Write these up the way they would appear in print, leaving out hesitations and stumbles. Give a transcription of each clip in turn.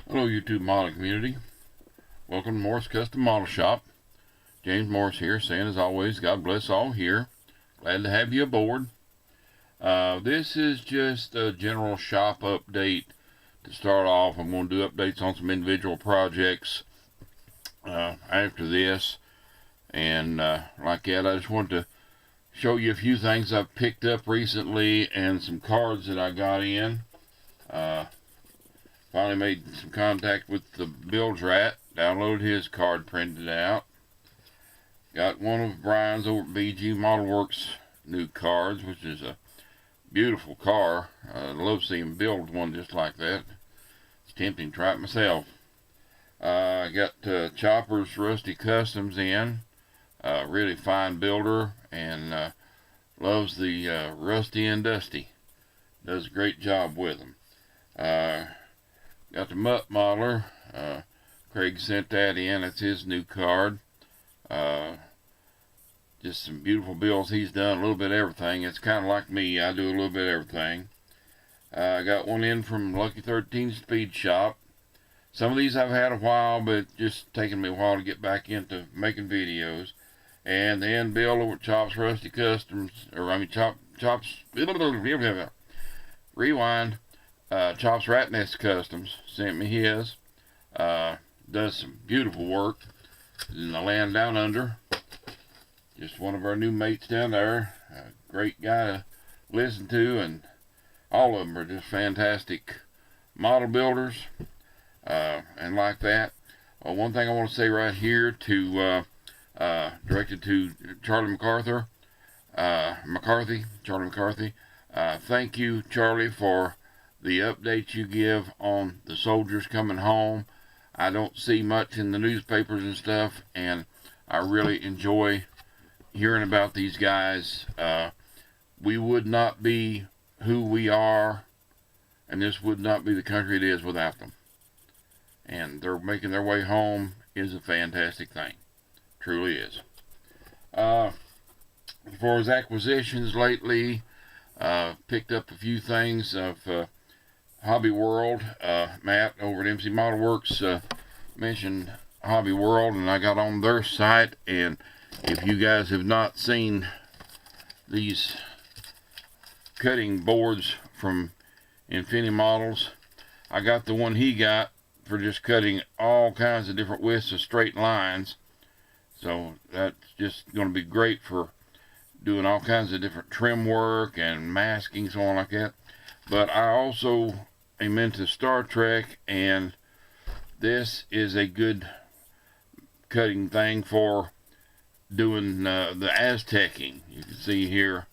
Hello YouTube modeling community. Welcome to Morris Custom Model Shop. James Morris here, saying as always, God bless all here. Glad to have you aboard. This is just a general shop update to start off. I'm going to do updates on some individual projects after this. And like that, I just wanted to show you a few things I've picked up recently and some cards that I got in. Finally made some contact with the Bilge Rat. Downloaded his card, printed out. Got one of Brian's over at BG Model Works new cards, which is a beautiful car. I love seeing him build one just like that. It's tempting to try it myself. I got Chopper's Rusty Customs in. Really fine builder and loves the Rusty and Dusty. Does a great job with them. Got the Mutt Modeler. Craig sent that in. It's his new card. Just some beautiful builds he's done. A little bit of everything. It's kind of like me. I do a little bit of everything. I got one in from Lucky 13 Speed Shop. Some of these I've had a while, but just taking me a while to get back into making videos. And then Bill over at Chops Rusty Customs, Chops, rewind. Chops Rat Nest Customs sent me his. Does some beautiful work in the land down under. Just one of our new mates down there. A great guy to listen to, and all of them are just fantastic model builders and like that. One thing I want to say right here to directed to Charlie McCarthy. Charlie McCarthy. Thank you, Charlie, for the updates you give on the soldiers coming home. I don't see much in the newspapers and stuff, and I really enjoy hearing about these guys. We would not be who we are, and this would not be the country it is without them. And they're making their way home is a fantastic thing. Truly is. As far as acquisitions lately, picked up a few things of Hobby World. Matt over at MC Model Works mentioned Hobby World, and I got on their site, and if you guys have not seen these cutting boards from Infinity Models, I got the one he got for just cutting all kinds of different widths of straight lines. So that's just going to be great for doing all kinds of different trim work and masking, so on like that. But I also am into Star Trek, and this is a good cutting thing for doing the Aztecing. You can see here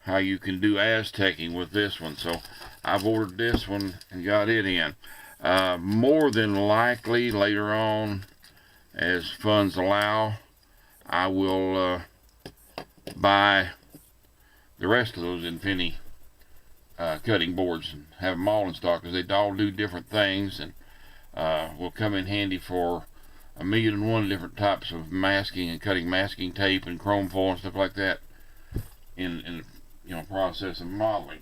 how you can do Aztecing with this one. So I've ordered this one and got it in. More than likely later on, as funds allow, I will buy the rest of those Infinity cutting boards and have them all in stock, because they all do different things, and will come in handy for 1,000,001 different types of masking and cutting masking tape and chrome foil and stuff like that in process of modeling.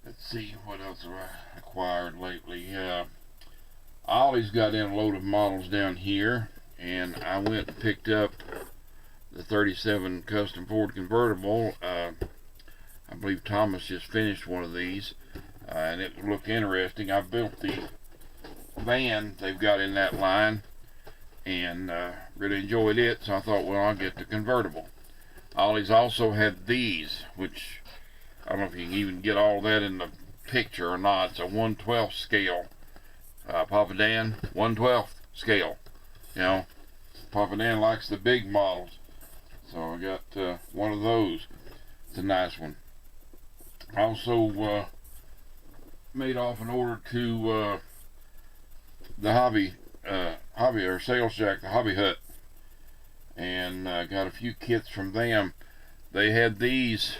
Let's see, what else have I acquired lately? Ollie's got in a load of models down here, and I went and picked up the 37 Custom Ford convertible. I believe Thomas just finished one of these, and it looked interesting. I built the van they've got in that line, and really enjoyed it, so I thought, well, I'll get the convertible. Ollie's also had these, which I don't know if you can even get all that in the picture or not. It's a 1/12 scale. Papa Dan, 1/12 scale. Papa Dan likes the big models, so I got one of those. It's a nice one. I also made off an order to the Hobby or Sales Jack, the Hobby Hut, and got a few kits from them. They had these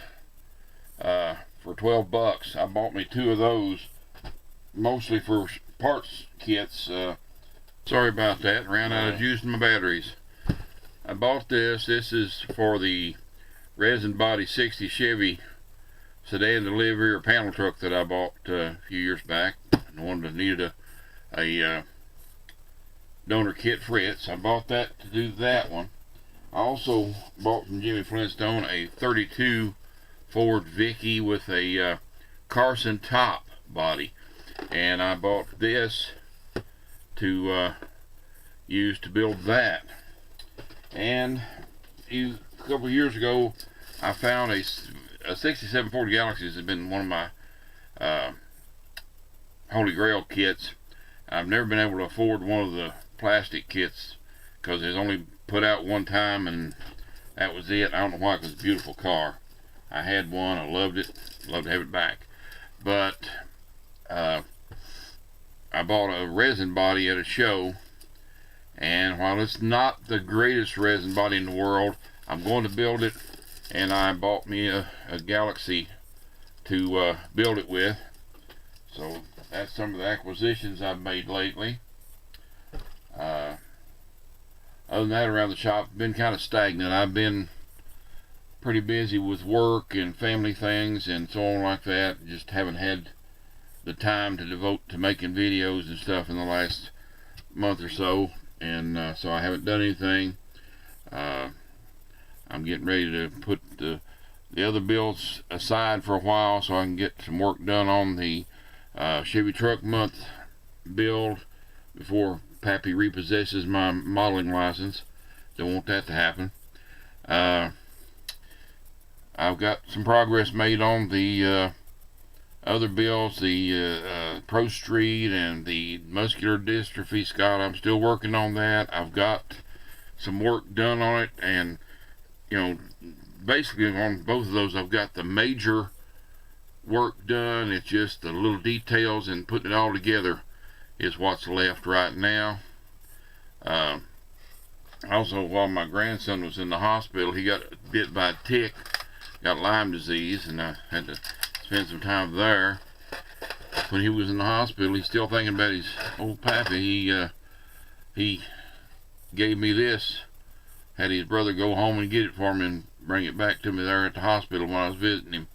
for $12. I bought me 2 of those, mostly for parts kits. Sorry about that, ran out of juice in my batteries. I bought this. This is for the Resin Body 60 Chevy sedan delivery or panel truck that I bought a few years back, and needed a a donor kit for it. So I bought that to do that one. I also bought from Jimmy Flintstone a 32 Ford Vicky with a Carson top body, and I bought this to use to build that. And a couple of years ago, I found a 67 Ford Galaxy. Has been one of my Holy Grail kits. I've never been able to afford one of the plastic kits because it's only put out one time and that was it. I don't know why, because it's a beautiful car. I had one, I loved it, love to have it back. But I bought a resin body at a show, and while it's not the greatest resin body in the world, I'm going to build it, and I bought me a Galaxy to build it with. So that's some of the acquisitions I've made lately. Other than that, around the shop, been kind of stagnant. I've been pretty busy with work and family things and so on like that. Just haven't had the time to devote to making videos and stuff in the last month or so, and so I haven't done anything. I'm getting ready to put the other builds aside for a while so I can get some work done on the Chevy Truck Month build before Pappy repossesses my modeling license. Don't want that to happen. I've got some progress made on the other builds, the Pro Street and the muscular dystrophy, Scott. I'm still working on that. I've got some work done on it, and you know, basically on both of those I've got the major work done. It's just the little details and putting it all together is what's left right now. Also, while my grandson was in the hospital, he got bit by a tick, got Lyme disease, and I had to spend some time there. When he was in the hospital, he's still thinking about his old pappy. He gave me this, had his brother go home and get it for me and bring it back to me there at the hospital when I was visiting him.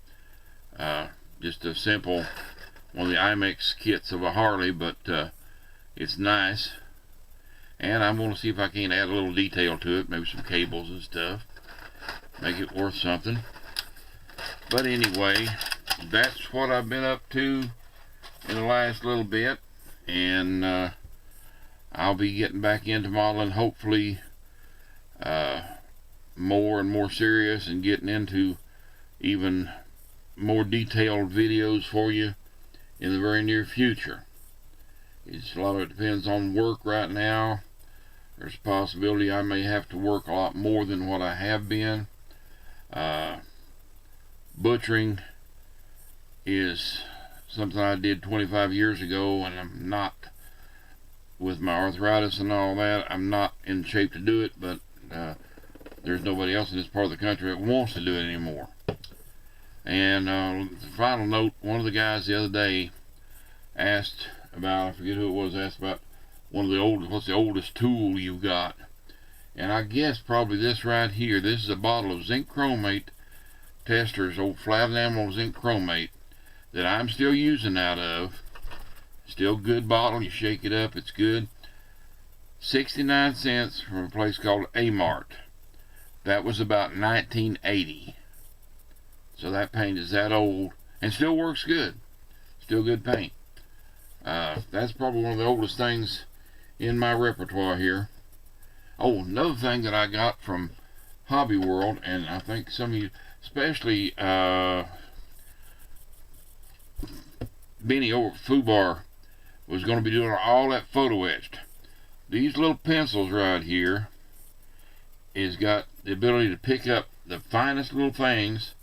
Just a simple one of the IMEX kits of a Harley, but it's nice. And I'm going to see if I can add a little detail to it, maybe some cables and stuff, make it worth something. But anyway, that's what I've been up to in the last little bit, and I'll be getting back into modeling, hopefully more and more serious, and getting into even more detailed videos for you in the very near future. A lot of it depends on work right now. There's a possibility I may have to work a lot more than what I have been. Butchering is something I did 25 years ago, and I'm not, with my arthritis and all that, I'm not in shape to do it, but there's nobody else in this part of the country that wants to do it anymore. And the final note, one of the guys the other day asked about, I forget who it was, asked about one of the what's the oldest tool you've got? And I guess probably this right here. This is a bottle of zinc chromate, Tester's old flat enamel zinc chromate, that I'm still using out of. Still good bottle, you shake it up, it's good. 69 cents from a place called A-Mart. That was about 1980. So that paint is that old and still works good. Still good paint. That's probably one of the oldest things in my repertoire here. Oh, another thing that I got from Hobby World, and I think some of you, especially Benny over at Fubar, was going to be doing all that photo etched. These little pencils right here is got the ability to pick up the finest little things,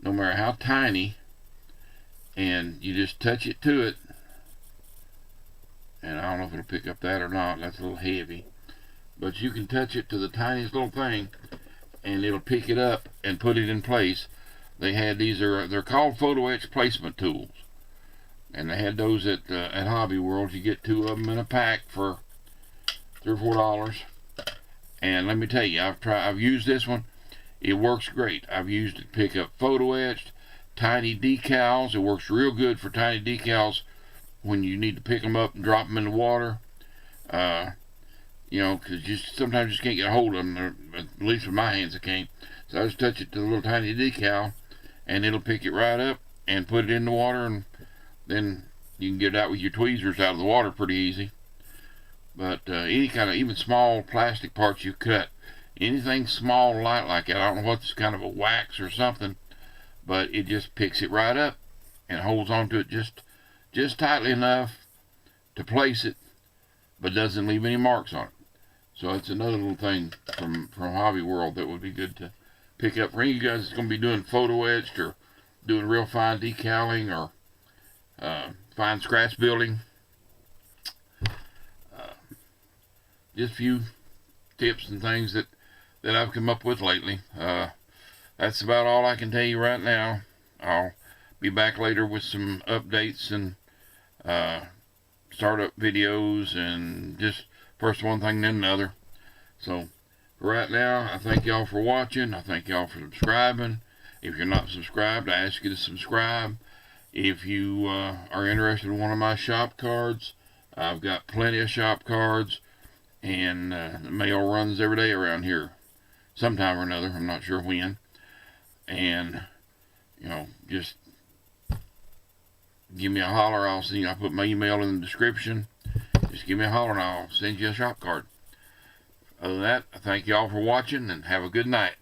no matter how tiny, and you just touch it to it, and I don't know if it'll pick up that or not. That's a little heavy, but you can touch it to the tiniest little thing and it'll pick it up and put it in place. They had these, they're called photo etch placement tools, and they had those at Hobby World. You get 2 of them in a pack for $3 or $4. And let me tell you, I've used this one. It works great. I've used it to pick up photo etched, tiny decals. It works real good for tiny decals when you need to pick them up and drop them in the water. You know, because you sometimes just can't get a hold of them, or at least with my hands I can't. So I just touch it to the little tiny decal, and it'll pick it right up and put it in the water, and then you can get it out with your tweezers out of the water pretty easy. But any kind of, even small plastic parts you cut, anything small light like that, I don't know what's kind of a wax or something, but it just picks it right up and holds onto it just tightly enough to place it, but doesn't leave any marks on it. So it's another little thing from Hobby World that would be good to pick up for any of you guys that's going to be doing photo etched or doing real fine decaling or fine scratch building. Just a few tips and things that I've come up with lately. That's about all I can tell you right now. I'll be back later with some updates and startup videos and just first one thing then another. So for right now, I thank y'all for watching. I thank y'all for subscribing. If you're not subscribed, I ask you to subscribe. If you are interested in one of my shop cards, I've got plenty of shop cards, and the mail runs every day around here sometime or another. I'm not sure when. And you know, just give me a holler. I'll put my email in the description. Just give me a holler and I'll send you a shop card. Other than that, I thank y'all for watching and have a good night.